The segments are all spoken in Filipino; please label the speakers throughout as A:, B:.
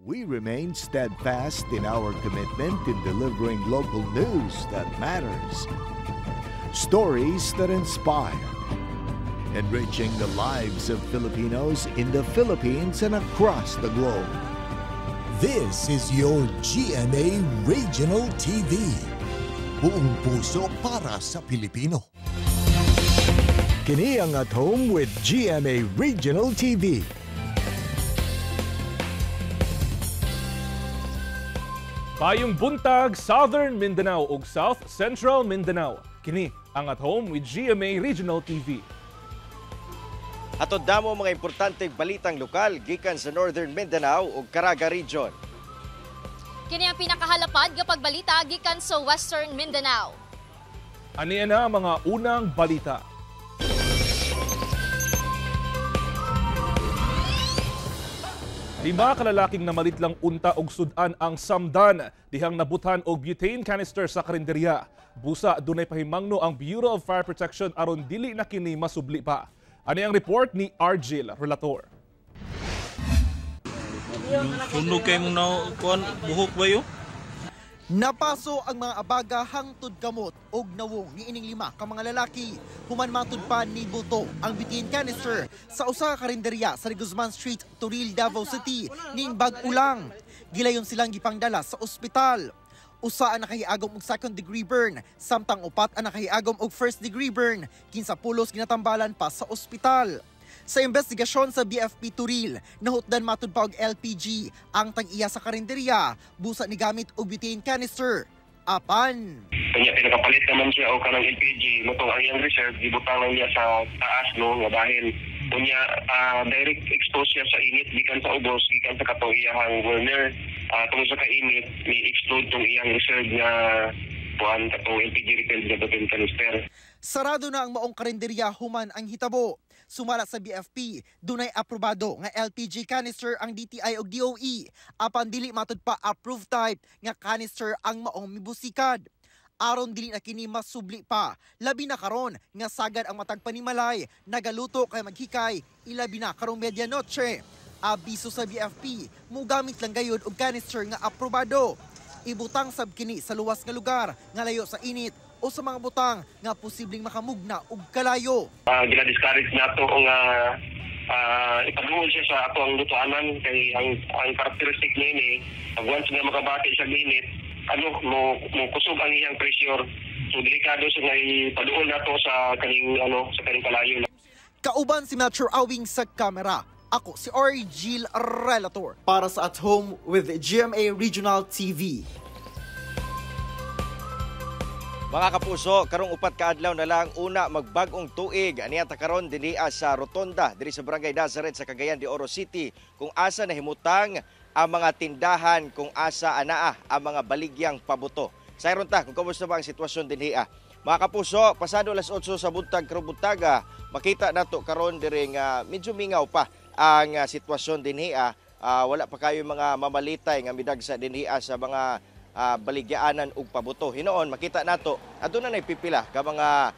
A: We remain steadfast in our commitment in delivering local news that matters. Stories that inspire. Enriching the lives of Filipinos in the Philippines and across the globe.
B: This is your GMA Regional TV. Buong puso para sa Pilipino.
A: Kini ang At Home with GMA Regional TV.
C: Bayong buntag, Southern Mindanao ug South Central Mindanao. Kini ang At Home with GMA Regional TV.
D: Atod damo mga importanteng balitang lokal gikan sa Northern Mindanao ug Caraga Region.
E: Kini ang pinakahalapad kapag balita gikan sa Western Mindanao.
C: Aniya na mga unang balita. Lima kalalaking namalit lang unta og sudan ang samdan dihang nabutan og butane canister sa karinderya. Busa dunay pahimangno ang Bureau of Fire Protection aron dili na kini masubli pa. Ani ang report ni Argil Relator.
F: Sunog kay mong kuan buhok ba yo?
G: Napaso ang mga abaga hangtod kamot og nawong ni ining lima ka mga lalaki. Human matud pa ni buto ang butane canister sa usa ka karinderya sa Guzman Street, Turil, Davao City ning bag-ulang. Gilayon silang gipangdala sa ospital. Usa ang nakahiagom og second degree burn, samtang upat ang nakahiagom og first degree burn, kinsa pulos ginatambalan pa sa ospital. Sa investigasyon sa BFP Turil, nahutdan matud pa og LPG ang tang-iya sa karinderya, busa ni gamit og butane canister. Apan
H: kanya pinakapalit naman siya o kanang LPG motong ang iyang reserve gibutangan niya sa taas no nga dahil unya direct expose siya sa init gikan sa ubos gikan sa katong iyang burner tungod sa kainit ni explode tong iyang reserve nga kuan katong LPG refilled nga butane canister.
G: Sarado na ang maong karinderya human ang hitabo. Sumala sa BFP, dunay aprobado nga LPG canister ang DTI ug DOE. Apan dili matud pa approved type nga canister ang maong mibusikad. Aron dili na kini masubli pa, labi na karon nga sagad ang matag panimalay, nagaluto kay maghikay, ilabi na karong medianoche. Abiso sa BFP, mugamit lang gayud og canister nga aprobado. Ibutang sab kini sa luwas nga lugar nga layo sa init o sa mga butang nga posibleng makamugna og kalayo.
H: Gina-discourage nato nga ipaduol siya sa ato ang lutuanan kay ang characteristic niya ni once nga makabati sa minute mo kusog ang iyang pressure, so delikado siya nga ipaduol nato sa kaning sa kaning kalayo.
G: Kauban si Metro Awing sa kamera. Ako si Argil Relator para sa At Home with GMA Regional TV.
D: Mga kapuso, karong upat ka adlaw na lang una magbag-ong tuig aniya ta karon dinhi sa Rotonda diri sa Barangay Nazareth sa Cagayan de Oro City kung asa nahimutang ang mga tindahan kung asa anaa ang mga baligyang pabuto. Sayron ta kung kamusta ba ang sitwasyon dinhi. Mga kapuso, pasado alas 8 sa buntag karong buntaga, makita nato karon diri nga medyo mingaw pa ang sitwasyon dinhi. Wala pa kayo mga mamalitay nga midagsa dinhi sa mga baligyaanan ug pabuto. Hinoon makita nato aduna nay pipila ka mga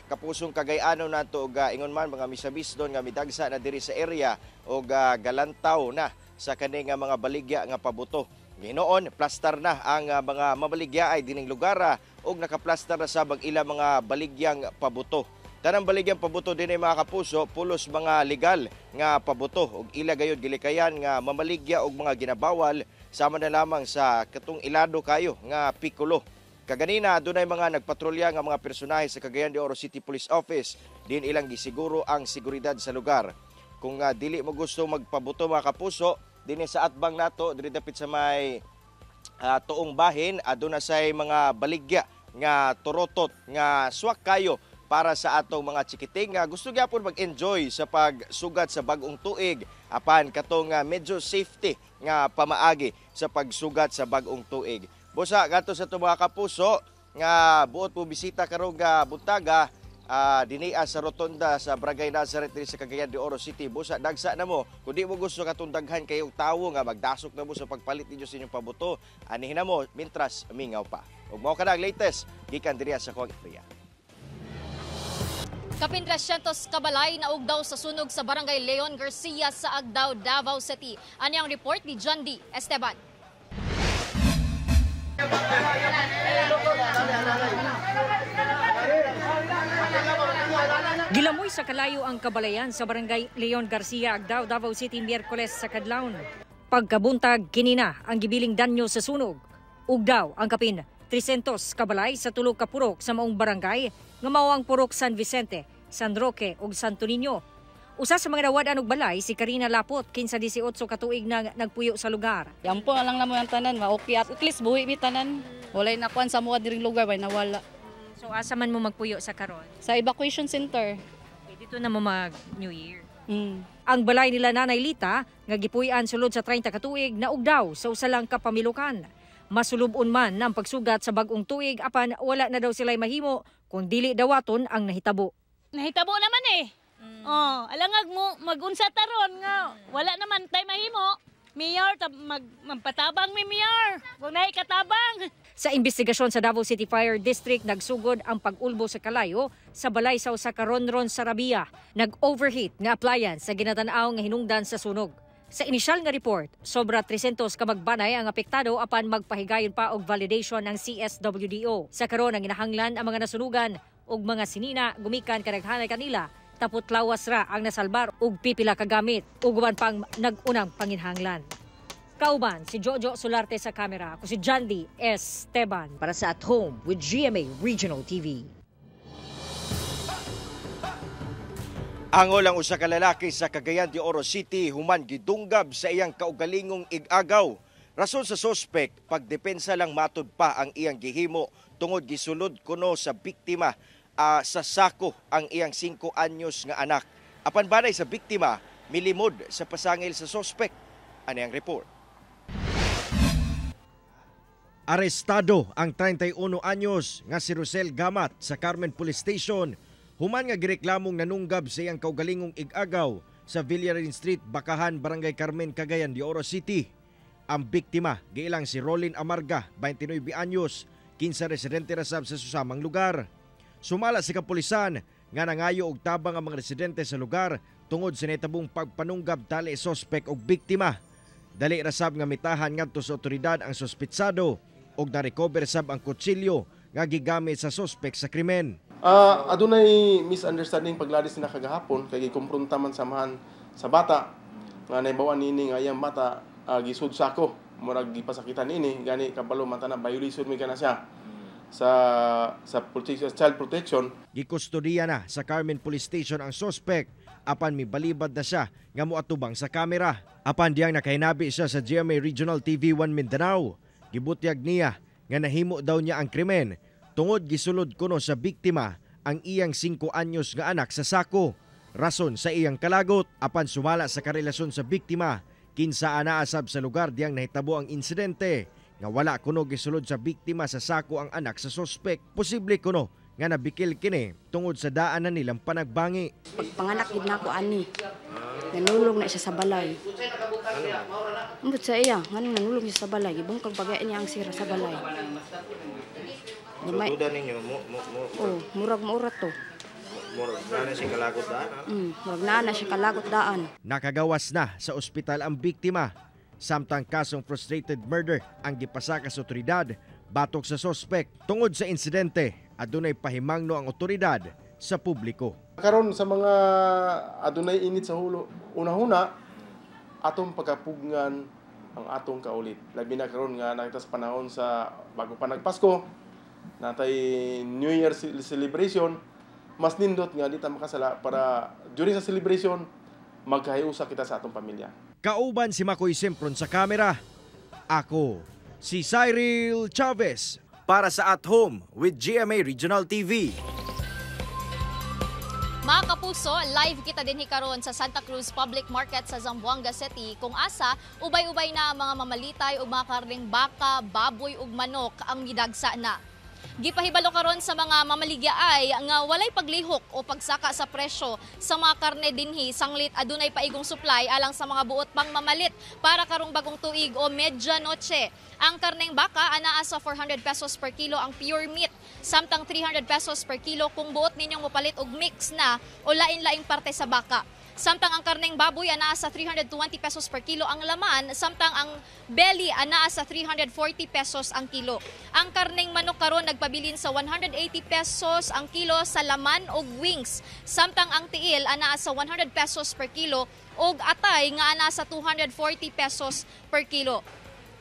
D: kapusong Cagayano nato ug ingon man mga misabis doon nga midagsa na diri sa area ug galantaw na sa kaning mga baligya nga pabuto. Hinoon plaster na ang mga mabaligya ay dining lugar ug nakaplastar na sa ila mga baligyang pabuto. Tanang baligyang pabuto dinhi mga kapuso pulos mga legal nga pabuto ug ila gayud gilikayan nga mamaligya ug mga ginabawal sama na lamang sa katong ilado kayo nga pikulo. Kaganina dunay mga nagpatrolya nga mga personahe sa Cagayan de Oro City Police Office din ilang gisiguro ang seguridad sa lugar. Kung dili mo gusto magpabuto mga kapuso dinhi sa atbang nato diri dapit sa may tuong bahin aduna say mga baligya nga turotot nga swak kayo para sa atong mga chikiting nga gusto gyapon mag-enjoy sa pagsugat sa bag-ong tuig apan katong medyo safety nga pamaagi sa pagsugat sa bag-ong tuig. Busa gato sa mga kapuso nga buot po bisita karong buntaga dinhi sa Rotonda sa Barangay Nazareth diri sa Cagayan de Oro City. Busa dagsa na mo kun di mo gusto katong daghan kayong tawo nga magdasok na mo sa pagpalit ninyo sa inyong pabuto anihin na mo mintras mingaw pa. Ug mao kanang latest gikan diri sa Kuwang Area.
E: Kapin 300 kabalay na ugdaw sa sunog sa Barangay Leon Garcia sa Agdao, Davao City. Ano ang report ni John D. Esteban?
I: Gilamoy sa kalayo ang kabalayan sa Barangay Leon Garcia, Agdao, Davao City, Miyerkules sa kadlawon. Pagkabuntag, kinina ang gibiling danyo sa sunog. Ugdaw ang kapin 300 kabalay sa tulog ka purok sa maong barangay nga mao ang purok San Vicente, San Roque ug Santo Niño. Usa sa mga nawad og balay si Karina Lapot, 15-18 ka tuig na nagpuyo sa lugar.
J: Yampo lang namo ang tanan, okay at least buhi mi tanan. Walay nakuan sa mga diring lugar bay nawala.
I: So asa man mo magpuyo sa karon?
J: Sa evacuation center.
I: Okay, dito na mo mag New Year. Ang balay nila Nanay Lita nga gipuy-an sulod sa 30 ka tuig na ugdaw sa usa lang ka pamilukan. Masulubon man ng pagsugat sa bag-ong tuig apan wala na daw sila'y mahimo kung dili dawaton ang nahitabo.
K: Nahitabo naman eh. Alangag mo magunsa taron nga wala naman tay mahimo. Mayor magpatabang mi mayor. Kung naay katabang.
I: Sa investigasyon sa Davao City Fire District nagsugod ang pag-ulbo sa kalayo sa balay sa usa ka Ronron Sarabia. Nag-overheat nga appliance sa ginatanaw nga hinungdan sa sunog. Sa inisyal nga report, sobra 300 ka magbanay ang apektado apan magpahigayon pa og validation ng CSWDO. Sa karon ang ginahanglan ang mga nasunugan ug mga sinina gumikan kadaghanay kanila tapot lawas ra ang nasalbar ug pipila ka gamit ug uban pang nag-unang panginhanglan. Kauban si Jojo Solarte sa kamera, ako si Jandy Esteban para sa At Home with GMA Regional TV.
D: Angol ang usa ka lalaki sa Cagayan de Oro City human gidunggab sa iyang kaugalingong ig-agaw. Rason sa sospek, pagdepensa lang matud pa ang iyang gihimo tungod gisulod kuno sa biktima sa sako ang iyang 5 anyos nga anak. Apan banay sa biktima, milimod sa pasangil sa sospek. Ano ang report? Arestado ang 31 anyos nga si Rosel Gamat sa Carmen Police Station human nga gireklamong nanunggab sa iyang kaugalingong ig-agaw sa Villarin Street, Bakahan, Barangay Carmen, Cagayan de Oro City. Ang biktima giilang si Rolin Amarga, 29 anyos, 15 residente rasab sa susamang lugar. Sumala si kapulisan nga nangayo og tabang ang mga residente sa lugar tungod sa nahitabong pagpanunggab tali sospek og biktima. Dali rasab nga mitahan ngadto sa otoridad ang sospetsado og na-recover sab ang kutsilyo nga gigamit sa sospek sa krimen.
L: Adunay misunderstanding pagladis na kagahapon kay gikumpronta man samahan sa bata nga naibawan nini nga iyang bata gisud sako murag gipasakitan nini gani kabalo man tanan violation mi kana siya sa protection, child protection.
D: Gikustodiya na sa Carmen Police Station ang sospek apan mibalibad na siya nga moatubang sa kamera. Apan diyang nakahinabi siya sa GMA Regional TV 1 Mindanao. Gibutyag niya nga nahimo daw niya ang krimen tungod gisulod kuno sa biktima ang iyang 5 anyos nga anak sa sako. Rason sa iyang kalagot apan sumala sa karelasyon sa biktima kinsa anaasab sa lugar diyang nahitabo ang insidente nga wala kuno gisulod sa biktima sa sako ang anak sa sospek. Posible kuno nga nabikil kini tungod sa daanan nilang panagbangi.
M: Pagpanganak gid nako ani. Nanulog na siya sa balay. Umbot sa iya, ngano nanulog siya sa balay, gibungkag bagay niya ang sira sa balay.
D: Duda ninyo
M: murag maurat to.
D: Murag na siya kalagot daan.
M: Murag na siya kalagot daan.
D: Nakagawas na sa ospital ang biktima. Samtang kasong frustrated murder ang gipasaka sa otoridad batok sa sospek. Tungod sa insidente, adunay pahimangno ang otoridad sa publiko.
L: Karon sa mga adunay init sa hulo, una-una atong pagkapugngan ang atong kaulit. Labi na karon nga nakita sa panahon sa bago pa nagpasko, natay New Year celebration, mas nindot nga dita makasala para during sa celebration magkahiusa kita sa atong pamilya.
D: Kauban si Makoy Simpron sa kamera. Ako si Cyril Chavez para sa At Home with GMA Regional TV.
E: Mga kapuso, live kita din karon sa Santa Cruz Public Market sa Zamboanga City kung asa ubay-ubay na mga mamalitay o mga karling baka, baboy ug manok ang gidagsa na. Gipahibalo karon sa mga mamaligyaay nga walay paglihok o pagsaka sa presyo sa mga karne dinhi sanglit adunay paigong supply alang sa mga buot pang mamalit para karong bagong tuig o medianoche. Ang karneng baka anaa sa 400 pesos per kilo ang pure meat, samtang 300 pesos per kilo kung buot ninyong mopalit og mix na o lain-laing parte sa baka. Samtang ang karneng baboy anaa sa 320 pesos per kilo ang laman, samtang ang belly anaa sa 340 pesos ang kilo. Ang karneng manok karon nagpabilin sa 180 pesos ang kilo sa laman o wings, samtang ang tiil anaa sa 100 pesos per kilo ug atay nga anaa sa 240 pesos per kilo.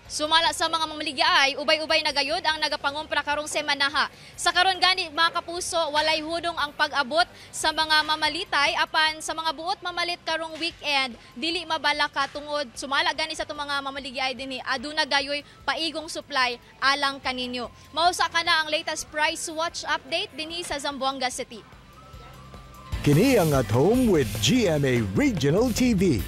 E: Sumala sa mga mamaligyaay, ubay-ubay na gayud ang nagapangumpra karong semanaha. Sa karon gani mga kapuso, walay hudong ang pag-abot sa mga mamalitay apan sa mga buot mamalit karong weekend dili mabalaka tungod sumala gani sa itong mga mamaligyaay dinhi aduna gayoy paigong supply alang kaninyo. Mausa ka na ang latest price watch update dinhi sa Zamboanga City.
A: Kini ang At Home with GMA Regional TV.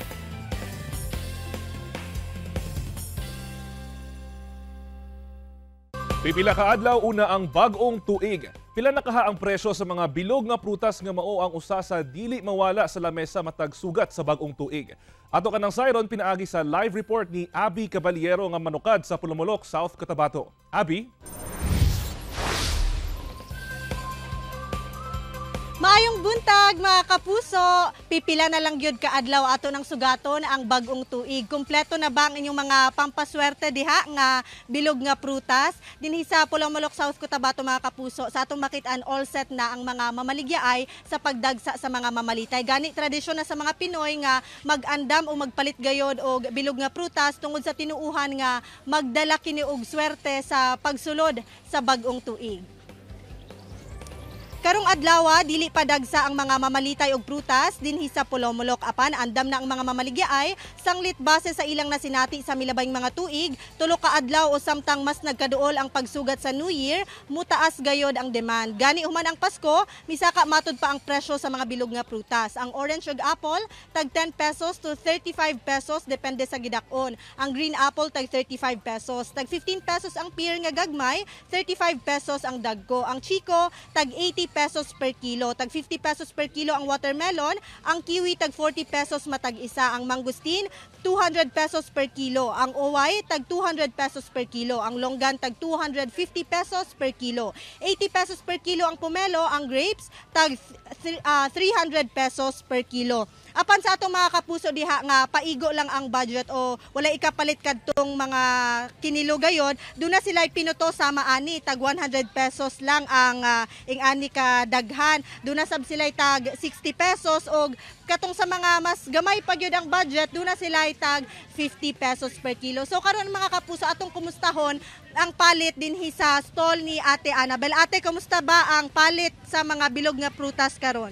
C: Pipila ka adlaw una ang bag-ong tuig. Pila na kaha ang presyo sa mga bilog nga prutas nga mao ang usa sa dili mawala sa lamesa matag sugat sa bag-ong tuig. Ato kanang sayron pinaagi sa live report ni Abby Caballero nga manukad sa Pulumulok, South Cotabato. Abby?
N: Maayong buntag mga kapuso, pipila na lang gyud kaadlaw ato ng sugaton ang bag-ong tuig. Kompleto na ba ang inyong mga pampaswerte diha nga bilog nga prutas? Dinhi sa Pulumulok, South Cotabato mga kapuso, sa atong makit-an all set na ang mga mamaligyaay sa pagdagsa sa mga mamalitay. Gani tradisyon na sa mga Pinoy nga mag-andam o magpalit gayod og bilog nga prutas tungod sa tinuuhan nga magdala kini og swerte sa pagsulod sa bag-ong tuig. Karong adlaw dili pa dagsa ang mga mamalitay og prutas dinhi sa Pulumulok apan andam na ang mga mamaligyaay sanglit base sa ilang nasinati sa milabayng mga tuig, tulo ka adlaw o samtang mas nagkaduol ang pagsugat sa New Year, mutaas gayod ang demand. Gani human ang Pasko, misaka matud pa ang presyo sa mga bilog nga prutas. Ang orange ug apple tag 10 pesos to 35 pesos depende sa gidak-on. Ang green apple tag 35 pesos, tag 15 pesos ang pear nga gagmay, 35 pesos ang dagko. Ang chico tag 80 pesos per kilo, tag 50 pesos per kilo ang watermelon, ang kiwi tag 40 pesos matag isa, ang mangustin 200 pesos per kilo, ang oway tag 200 pesos per kilo, ang longgan tag 250 pesos per kilo, 80 pesos per kilo ang pomelo, ang grapes tag 300 pesos per kilo. Apan sa atong mga kapuso diha nga paigo lang ang budget o wala ikapalit kadtong mga kinilo gayon, doon na sila pinuto sa maani tag 100 pesos lang ang ing-ani ka daghan. Doon na sab sila tag 60 pesos og katong sa mga mas gamay pa gyud ang budget, doon na sila tag 50 pesos per kilo. So karon mga kapuso atong kumustahon ang palit dinhi sa stall ni Ate Annabel. Ate, kumusta ba ang palit sa mga bilog nga prutas karon?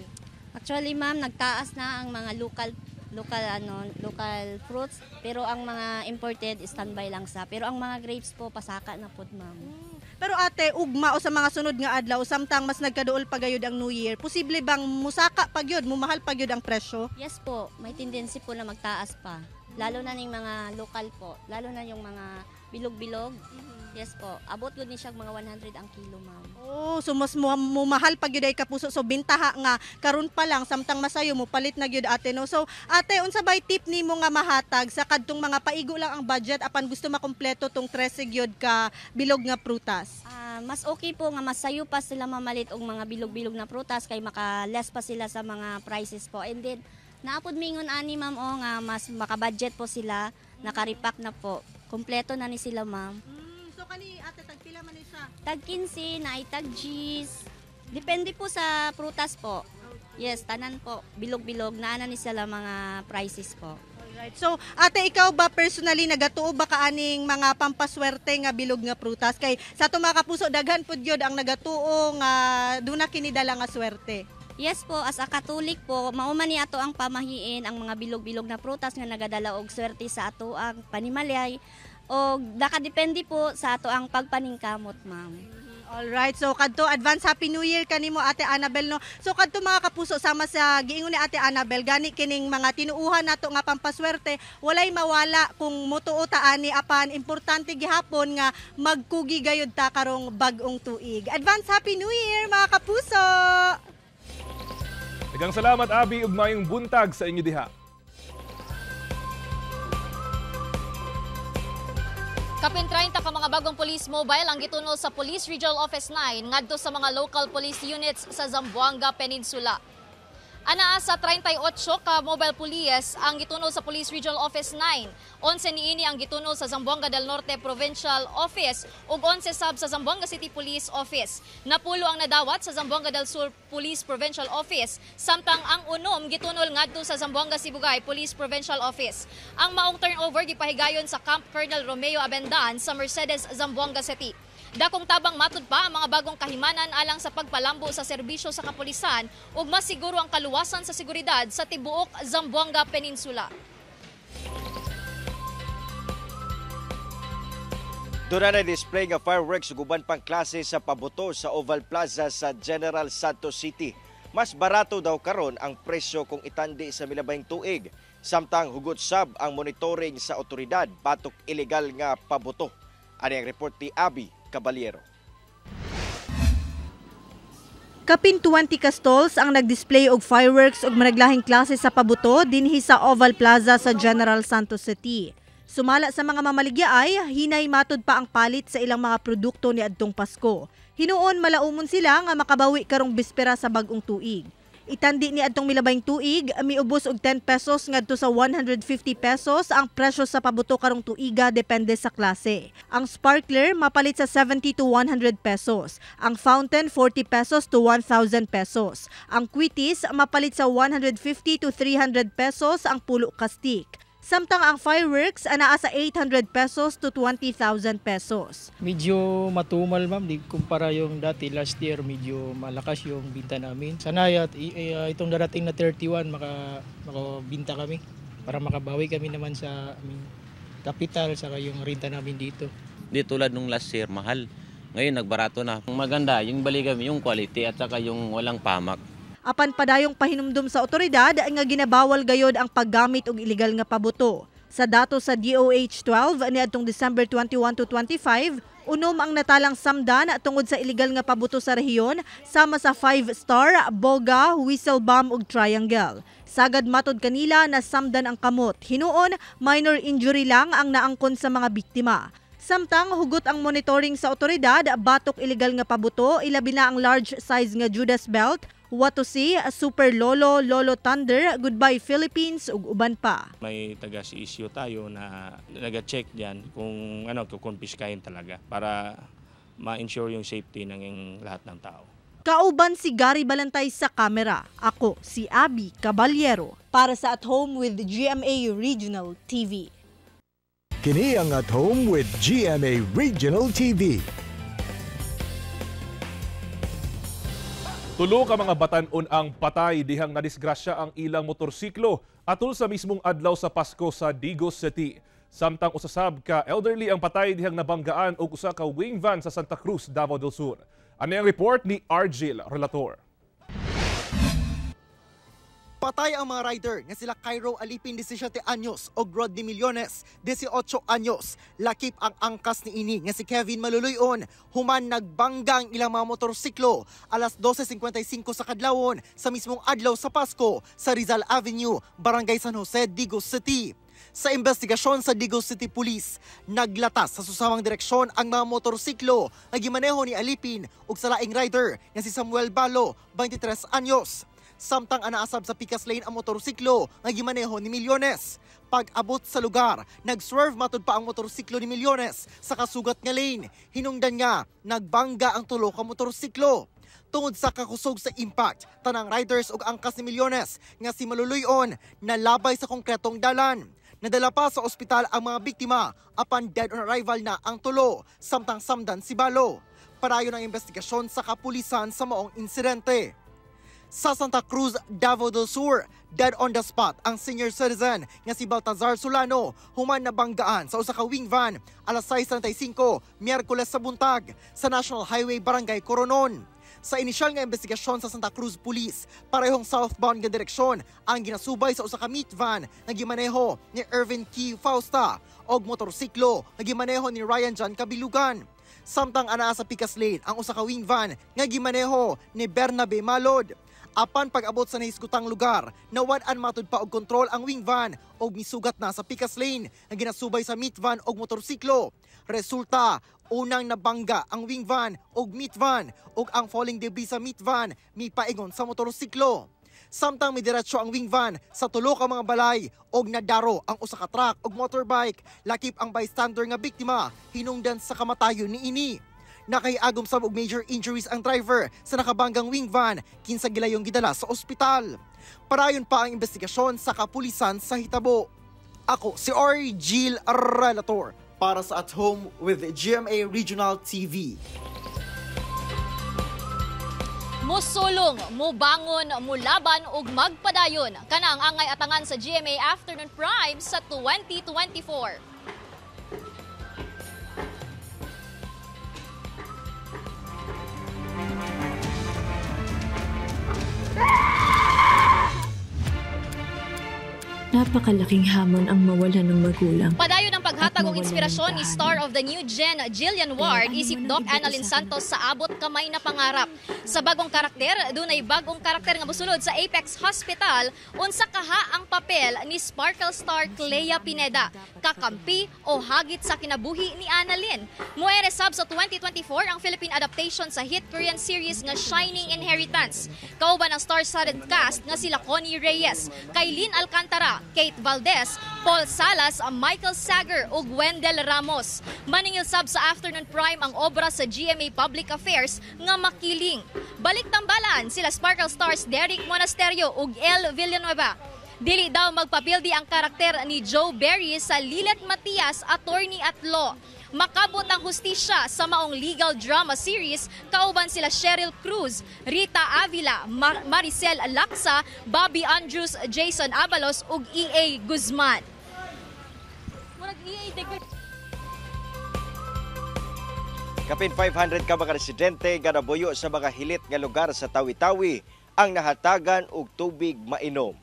M: Actually, ma'am, nagtaas na ang mga local fruits, pero ang mga imported standby lang sa. Pero ang mga grapes po pasaka na pod, ma'am.
N: Pero ate, ugma o sa mga sunod nga adlaw samtang mas nagkaduol pa gayud ang New Year, posible bang musaka pa gyud, mumahal pa gyud ang presyo?
M: Yes po, may tendency po na magtaas pa. Lalo na ning mga local po, lalo na yung mga bilog-bilog. Yes po, abot gud ni siya mga 100 ang kilo, ma'am.
N: Oh, so mas mahal pa gyud ay kapuso. So bintaha nga karon pa lang samtang masayo mo palit na gyud ate no. So ate, unsa bay tip nimo nga mahatag sa kadtong mga paigo lang ang budget apan gusto makompleto tong 13 gyud ka bilog nga prutas?
M: Mas okay po nga masayo pa sila mamalit og mga bilog-bilog na prutas kay maka-less pa sila sa mga prices po. And then naapod mingon ani ma'am nga mas maka-budget po sila, nakaripak na po. Kompleto na ni sila, ma'am.
N: So kani ate tagpila man ni siya?
M: Tag 15 na tag G's. Depende po sa prutas po. Yes, tanan po bilog-bilog na ni sila mga prices po.
N: Alright. So ate, ikaw ba personally nagatuo ba kaaning mga pampaswerte nga bilog nga prutas kay sa ato mga kapuso daghan pud gyud ang nagatuo nga duna kini dala nga swerte?
M: Yes po, as a Katolik po, mauman ni ato ang pamahiin ang mga bilog-bilog na prutas nga nagadala og swerte sa ato ang panimalay. O nakadepende po sa ato ang pagpaningkamot, ma'am.
N: Alright, so kadto advance Happy New Year kanimo Ate Annabel no. So kadto mga kapuso sama sa giingon ni Ate Annabel gani kining mga tinuuhan nato nga pampaswerte walay mawala kung mutuo ta ani apan importante gihapon nga magkugi gayud ta karong bag-ong tuig. Advance Happy New Year mga kapuso.
C: Daghang salamat Abi ug mayong buntag sa inyo diha.
E: Kapin 30 ka mga bagong police mobile ang gitunol sa Police Regional Office 9 ngadto sa mga local police units sa Zamboanga Peninsula. Anaa sa 38 ka mobile police ang gitunol sa Police Regional Office 9. 11 niini ang gitunol sa Zamboanga del Norte Provincial Office ug 11 sab sa Zamboanga City Police Office. Napulo ang nadawat sa Zamboanga del Sur Police Provincial Office samtang ang unom gitunol ngadto sa Zamboanga Sibugay Police Provincial Office. Ang maong turnover gipahigayon sa Camp Colonel Romeo Abendan sa Mercedes, Zamboanga City. Dakong tabang matud pa ang mga bagong kahimanan alang sa pagpalambo sa serbisyo sa kapulisan ug mas siguro ang kaluwasan sa seguridad sa tibuok Zamboanga Peninsula.
D: Doon na display nga fireworks ug uban pang klase sa pabuto sa Oval Plaza sa General Santos City. Mas barato daw karon ang presyo kung itandi sa milabayng tuig. Samtang hugot sab ang monitoring sa otoridad batok ilegal nga pabuto. Ani ang report ni Abby Caballero.
N: Kapin 20 ka stalls ang nag-display og fireworks ug managlahing klase sa pabuto dinhi sa Oval Plaza sa General Santos City. Sumala sa mga mamaligya ay hinay matud pa ang palit sa ilang mga produkto ni adtong Pasko. Hinuon malaumon sila nga makabawi karong bispera sa bag-ong tuig. Itandi ni adtong milabayng tuig, miubos og 10 pesos ngadto sa 150 pesos ang presyo sa pabuto karong tuiga depende sa klase. Ang sparkler mapalit sa 70 to 100 pesos. Ang fountain 40 pesos to 1,000 pesos. Ang quitis mapalit sa 150 to 300 pesos ang pulo ka stick. Samtang ang fireworks anaa sa 800 pesos to 20,000 pesos.
O: Medyo matumal ma'am, di kumpara yung dati last year, medyo malakas yung binta namin. Sanay at itong darating na 31 makabinta kami para makabawi kami naman sa capital saka yung renta namin dito.
P: Di tulad nung last year, mahal. Ngayon nagbarato na. Maganda, yung baligam, yung quality at saka yung walang pamak.
N: Apan padayong pahinumdum sa otoridad nga ginabawal gayod ang paggamit og iligal nga pabuto. Sa datos sa DOH-12 niadtong December 21 to 25, unom ang natalang samdan tungod sa iligal nga pabuto sa rehiyon sama sa 5-star, boga, whistle bomb ug triangle. Sagad matud kanila na samdan ang kamot. Hinuon, minor injury lang ang naangkon sa mga biktima. Samtang hugot ang monitoring sa otoridad, batok iligal nga pabuto, ilabi na ang large size nga Judas Belt, Watusi, Super Lolo, Lolo Thunder, Goodbye Philippines ug uban pa.
Q: May taga-issue tayo na nag-check diyan kung kukonfiskahin talaga para ma-ensure yung safety ng lahat ng tao.
N: Kauban si Gary Balantay sa kamera. Ako si Abby Caballero para sa At Home with GMA Regional TV.
A: Kini ang At Home with GMA Regional TV.
C: Tulo ka mga batan-on ang patay dihang nadisgrasya ang ilang motorsiklo atol sa mismong adlaw sa Pasko sa Digos City. Samtang usasab ka elderly ang patay dihang nabanggaan og usa ka wing van sa Santa Cruz, Davao del Sur. Ano ang report ni Argil Relator?
G: Patay ang mga rider nga sila Cairo Alipin 17 anyos o Rodney Millones 18 anyos. Lakip ang angkas ni ini nga si Kevin Maluluyon. Human nagbangga ang ilang mga motorsiklo alas 12:55 sa kadlawon sa mismong adlaw sa Pasko sa Rizal Avenue, Barangay San Jose, Digos City. Sa investigasyon sa Digos City Police, naglatas sa susamang direksyon ang mga motorsiklo na gimaneho ni Alipin ug sa laing rider nga si Samuel Balo, 23 anyos. Samtang anaasab sa Picas Lane ang motorsiklo nga gimaneho ni Millones. Pag-abot sa lugar, nag-swerve matud pa ang motorsiklo ni Millones sa kasugat nga lane. Hinungdan nga, nagbangga ang tulo ka motorsiklo. Tungod sa kakusog sa impact, tanang riders ug angkas ni Millones nga si Maluluyon nalabay sa konkretong dalan. Nadala pa sa ospital ang mga biktima apan dead on arrival na ang tulo, samtang samdan si Balo. Parayon ang investigasyon sa kapulisan sa maong insidente. Sa Santa Cruz, Davao del Sur, dead on the spot ang senior citizen nga si Baltazar Solano human na banggaan sa usa ka wing van alas 6:35 Miyerkules sa buntag sa National Highway Barangay Coronon. Sa inisyal nga investigasyon sa Santa Cruz Police, parehong southbound nga direksyon ang ginasubay sa usa ka meat van nga gimaneho ni Ervin Key Fausta og motorsiklo nga gimaneho ni Ryan John Kabilugan. Samtang anaa sa Picas Lane ang usa ka wing van nga gimaneho ni Bernabe Malod. Apan pag-abot sa nahiskutang lugar, nawad-an matud pa og kontrol ang wing van og misugat na sa Picas Lane nga ginasubay sa meat van og motorsiklo. Resulta, unang nabangga ang wing van og meat van og ang falling debris sa meat van mipaingon sa motorsiklo. Samtang midiretso ang wing van sa tulo ka mga balay og nadaro ang usa ka truck og motorbike, lakip ang bystander nga biktima hinungdan sa kamatayon niini. Nakaiagom sab og major injuries ang driver sa nakabanggang wing van kinsa gilayong gidala sa ospital. Parayon pa ang investigasyon sa kapulisan sa hitabo. Ako si Ori Gil Relator para sa At Home with GMA Regional TV.
E: Musulong, mubangon, mulaban ug magpadayon kanang angay atangan sa GMA Afternoon Prime sa 2024.
R: Napakalaking hamon ang mawalan ng magulang.
E: Padayon ang paghatag og inspirasyon ni star of the new gen Jillian Ward isip Doc Annalyn Santos sa abot kamay na pangarap. Sa bagong karakter, dunay bagong karakter nga mosulod sa Apex Hospital, unsa kaha ang papel ni Sparkle star Clea Pineda, kakampi o hagit sa kinabuhi ni Annalyn. Muere sab sa 2024 ang Philippine adaptation sa hit Korean series nga Shining Inheritance. Kauban ang star-studded cast nga sila Connie Reyes, Kailin Alcantara, Kate Valdez, Paul Salas, Michael Sager ug Wendell Ramos. Maningil sab sa Afternoon Prime ang obra sa GMA Public Affairs nga Makiling. Balik tambalan sila Sparkle stars Derek Monasterio ug El Villanueva. Dili daw magpapildi ang karakter ni Joe Berry sa Lilet Matias, attorney at law. Makabot ang hustisya sa maong legal drama series, kauban sila Cheryl Cruz, Rita Avila, Maricel Laksa, Bobby Andrews, Jason Abalos ug EA Guzman.
D: Kapin 500 ka mga residente nga nabuyo sa mga hilit nga lugar sa Tawi-Tawi ang nahatagan og tubig mainom.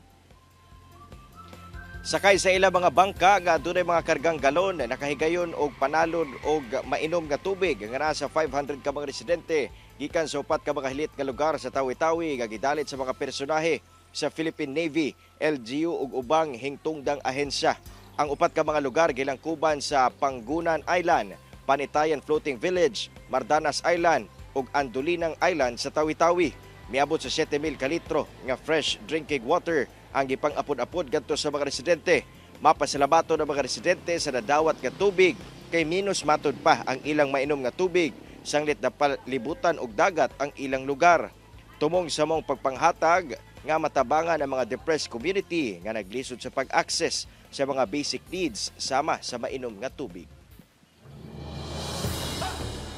D: Sakay sa ilang mga bangka nga dunay mga kargang galon nakahigayon og panalon og mainom nga tubig nga nasa 500 ka mga residente gikan sa upat ka mga hilit nga lugar sa Tawi-Tawi nga gidalit sa mga personahe sa Philippine Navy, LGU ug ubang hingtungdang ahensya. Ang upat ka mga lugar gilangkuban sa Pangunan Island, Panitayan Floating Village, Mardanas Island ug Andulinang Island sa Tawi-Tawi. Miabot sa 7,000 ka litro nga fresh drinking water ang gipang-apod-apod gadto sa mga residente. Mapasalabato ng mga residente sa nadawat nga tubig kay minus matod pa ang ilang mainom nga tubig sanglit na palibutan og dagat ang ilang lugar. Tumong sa mong pagpanghatag nga matabangan ang mga depressed community nga naglisod sa pag-access sa mga basic needs sama sa mainom nga tubig.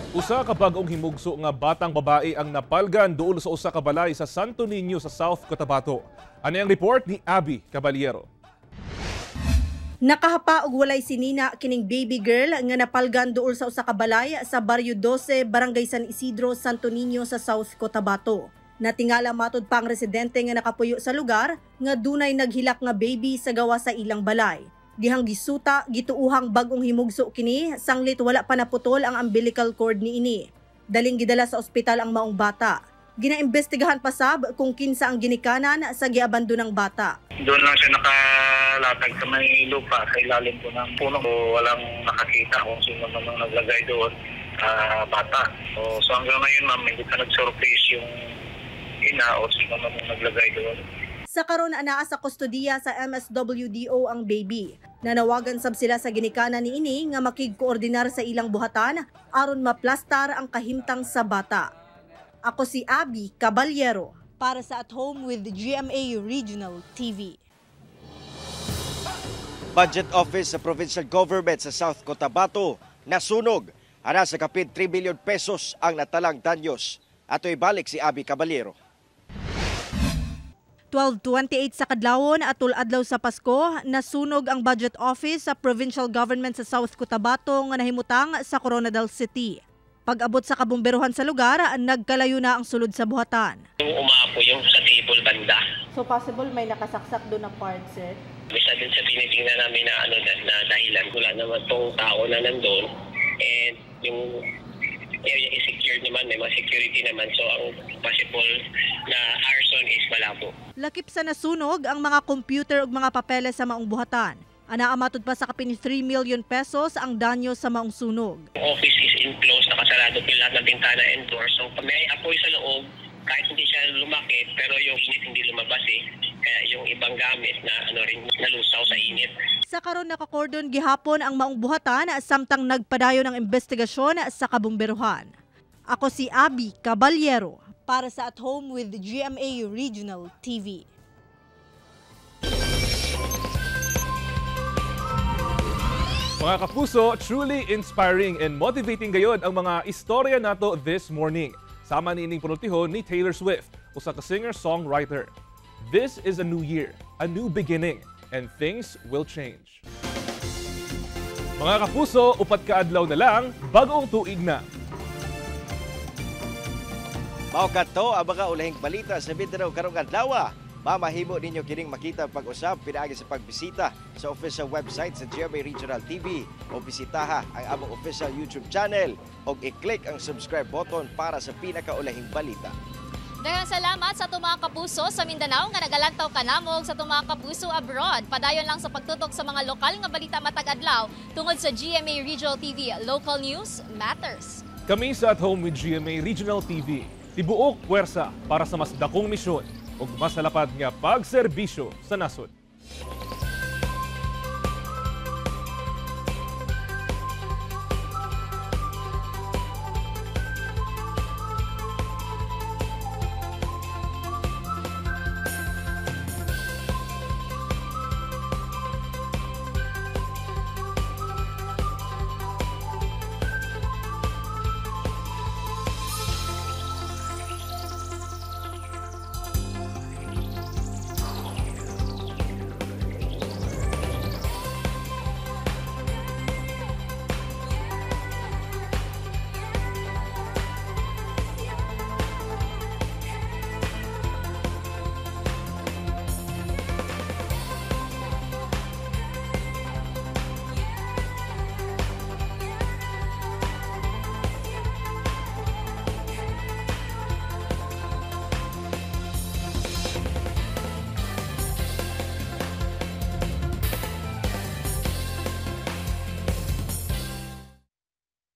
C: Usa ka bag-ong himugso nga batang babae ang napalgan duol sa usa ka balay sa Santo Niño sa South Cotabato. Ano ang report ni Abby Caballero?
N: Nakahapa og walay sinina kining baby girl nga napalgan duol sa usa ka balay sa Barrio 12, Barangay San Isidro, Santo Niño sa South Cotabato. Natingala matud pa ang residente nga nakapuyo sa lugar nga dunay naghilak nga baby sa gawa sa ilang balay. Dihang gisuta, gituuhang bagong himugso kini, sanglit wala pa naputol ang umbilical cord niini. Daling gidala sa ospital ang maong bata. Ginaimbestigahan pa sab kung kinsa ang ginikanan sa giabandonang bata.
S: Doon lang siya nakalatag sa may lupa sa ilalim po ng puno. Walang nakakita kung sino namang naglagay doon bata. So hanggang ngayon ma'am, hindi pa nag-surface yung ina o sino namang naglagay doon.
N: Sa karon anaa sa kustodiya sa MSWDO ang baby. Nanawagan sab sila sa ginikanan niini nga makigkoordinar sa ilang buhatan aron maplastar ang kahimtang sa bata. Ako si Abby Caballero para sa At Home with GMA Regional TV.
D: Budget Office sa Provincial Government sa South Cotabato nasunog. Ana sa kapit 3 billion pesos ang natalang danyos. Ato'y balik si Abby Caballero.
N: 12:28 sa kadlawon atul adlaw sa Pasko, nasunog ang budget office sa provincial government sa South Cotabato nga nahimutang sa Coronadal City. Pag-abot sa kabumberuhan sa lugar, nagkalayo na ang sulod sa buhatan.
T: Umaapo yung sa table banda.
N: So possible may nakasaksak doon na part, sir?
T: Bisa din sa tinitingnan namin na dahilan. Wala naman tong tao na nandun. And yung area is secured naman, may mga security naman. So ang possible na arson is malabo.
N: Lakip sa nasunog ang mga computer ug mga papeles sa maong buhatan. Anaamatod pa sa kapin 3 million pesos ang danyo sa maong sunog.
T: Office is enclosed, nakasarado po lahat ng bintana and door. So may apoy sa loob, kahit hindi siya lumakit, pero yung init hindi lumabas eh. Kaya yung ibang gamit na rin nalusaw sa init.
N: Sa karon nakakordon gihapon ang maong buhatan samtang nagpadayon ng investigasyon sa kabumberuhan. Ako si Abby Caballero para sa At Home with GMA Regional TV.
C: Mga kapuso, truly inspiring and motivating gayod ang mga istorya nato this morning. Sama ni ining punultihon ni Taylor Swift, usa ka singer-songwriter. This is a new year, a new beginning, and things will change. Mga kapuso, upat ka adlaw na lang, bagong tuig na.
D: Mao kadto ang mga ulahing balita sa Mindanao karong adlaw. Mamahimo ninyo kining makita pag-usab pinaagi sa pagbisita sa official website sa GMA Regional TV o bisitaha ang among official YouTube channel o i-click ang subscribe button para sa pinakaulahing balita.
E: Daghang salamat sa mga kapuso sa Mindanao nga nagalantaw kanamog sa mga kapuso abroad. Padayon lang sa pagtutok sa mga lokal nga balita matag adlaw tungod sa GMA Regional TV. Local news matters.
C: Kami sa At Home with GMA Regional TV. Tibuok puwersa para sa mas dakong misyon ug mas lapad nga pagserbisyo sa nasod.